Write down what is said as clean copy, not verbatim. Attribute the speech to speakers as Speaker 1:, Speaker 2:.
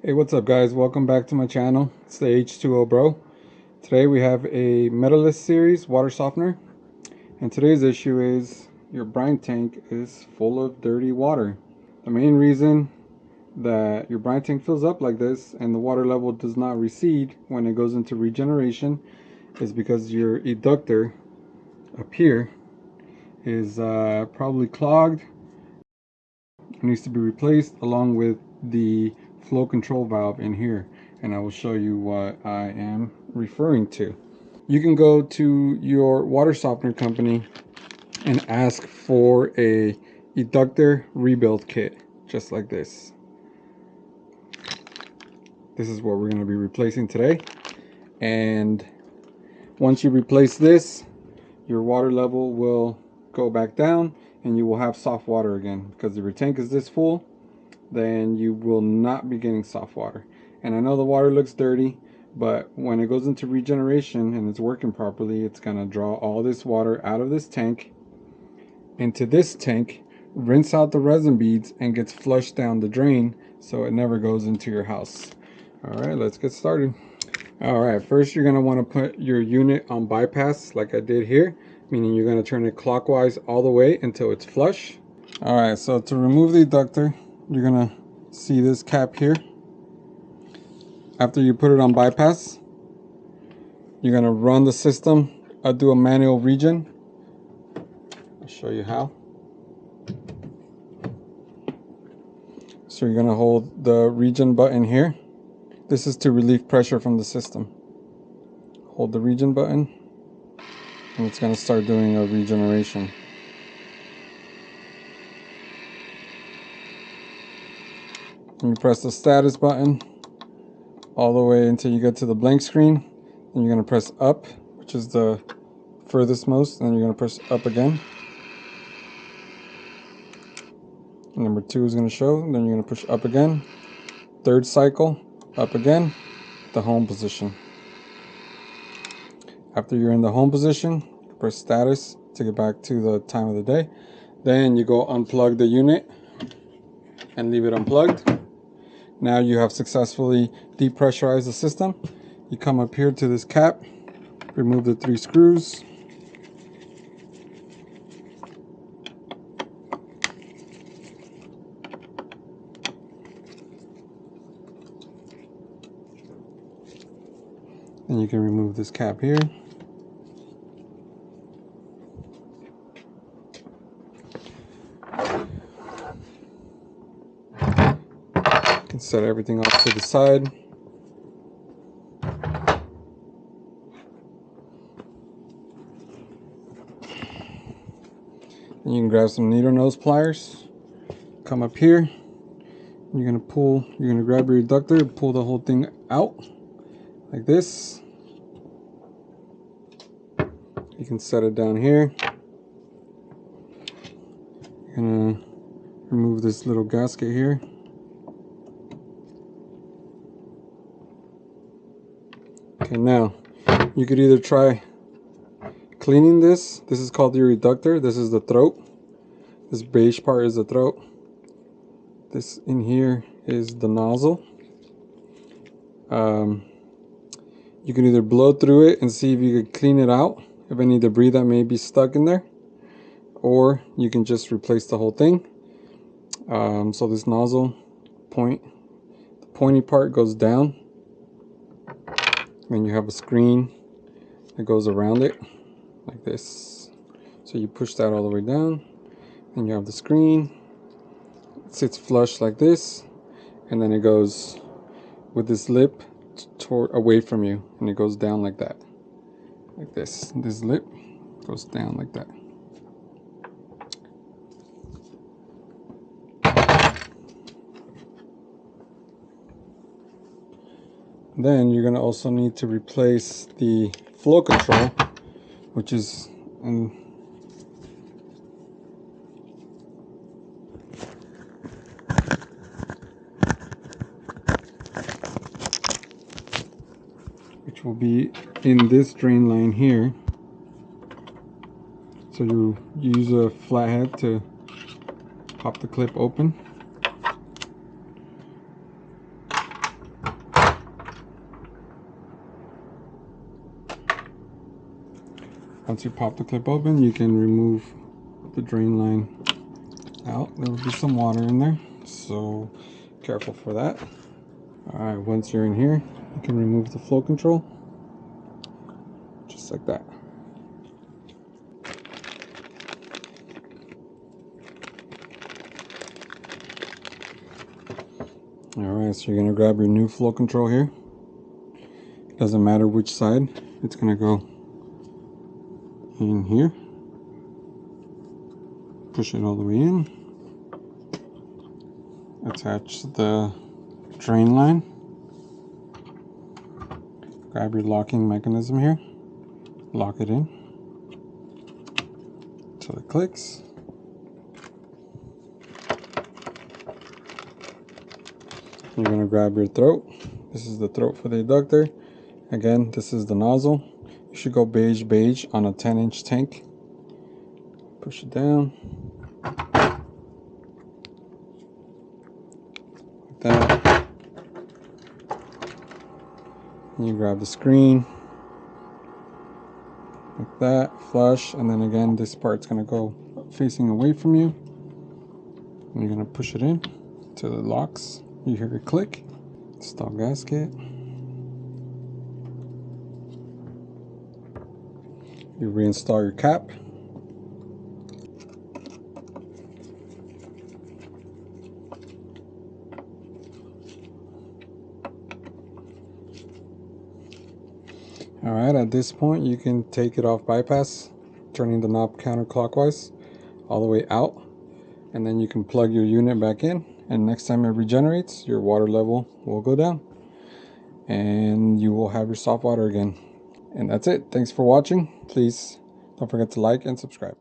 Speaker 1: Hey, what's up guys? Welcome back to my channel. It's the H2O Bro. Today we have a Metalist series water softener, and today's issue is your brine tank is full of dirty water. The main reason that your brine tank fills up like this and the water level does not recede when it goes into regeneration is because your inductor up here is probably clogged. It needs to be replaced along with the flow control valve in here, and I will show you what I am referring to. You can go to your water softener company and ask for a inductor rebuild kit, just like this. This is what we're going to be replacing today, and once you replace this, your water level will go back down and you will have soft water again, because if your tank is this full, then you will not be getting soft water. And I know the water looks dirty, but when it goes into regeneration and it's working properly, it's gonna draw all this water out of this tank into this tank, rinse out the resin beads, and gets flushed down the drain, so it never goes into your house. All right, let's get started. All right, first you're gonna want to put your unit on bypass like I did here, meaning you're gonna turn it clockwise all the way until it's flush. All right, so to remove the inductor, you're gonna see this cap here. After you put it on bypass, you're gonna run the system. I'll do a manual regen. I'll show you how. So you're gonna hold the regen button here. This is to relieve pressure from the system. Hold the regen button, and it's gonna start doing a regeneration. And you press the status button all the way until you get to the blank screen. Then you're going to press up, which is the furthest most, and then you're going to press up again. And number 2 is going to show, then you're going to push up again. Third cycle, up again, the home position. After you're in the home position, press status to get back to the time of the day. Then you go unplug the unit and leave it unplugged. Now you have successfully depressurized the system. You come up here to this cap, remove the 3 screws. And you can remove this cap here. You can set everything off to the side. And you can grab some needle nose pliers. Come up here. You're gonna pull. You're gonna grab your inductor, pull the whole thing out like this. You can set it down here. You're gonna remove this little gasket here. Okay, now you could either try cleaning this. This is called your inductor. This is the throat. This beige part is the throat. This in here is the nozzle. You can either blow through it and see if you can clean it out, if any debris that may be stuck in there, or you can just replace the whole thing. So this nozzle the pointy part goes down, and you have a screen that goes around it like this. So you push that all the way down, and you have the screen. It sits flush like this, and then it goes with this lip away from you, and it goes down like that, like this. This lip goes down like that. Then you're going to also need to replace the flow control, which is which will be in this drain line here. So you use a flathead to pop the clip open. Once you pop the clip open, you can remove the drain line out. There will be some water in there, so careful for that. Alright, once you're in here, you can remove the flow control, just like that. Alright, so you're going to grab your new flow control here. Doesn't matter which side, it's going to go in here. Push it all the way in. Attach the drain line. Grab your locking mechanism here. Lock it in till it clicks. You're going to grab your throat. This is the throat for the inductor. Again, this is the nozzle. You should go beige on a 10-inch tank. Push it down. Like that. And you grab the screen. Like that. Flush. And then again, this part's going to go facing away from you. And you're going to push it in till it locks. You hear it click. Install gasket. You reinstall your cap. Alright, at this point you can take it off bypass, turning the knob counterclockwise all the way out, and then you can plug your unit back in, and next time it regenerates, your water level will go down and you will have your soft water again. And that's it. Thanks for watching. Please don't forget to like and subscribe.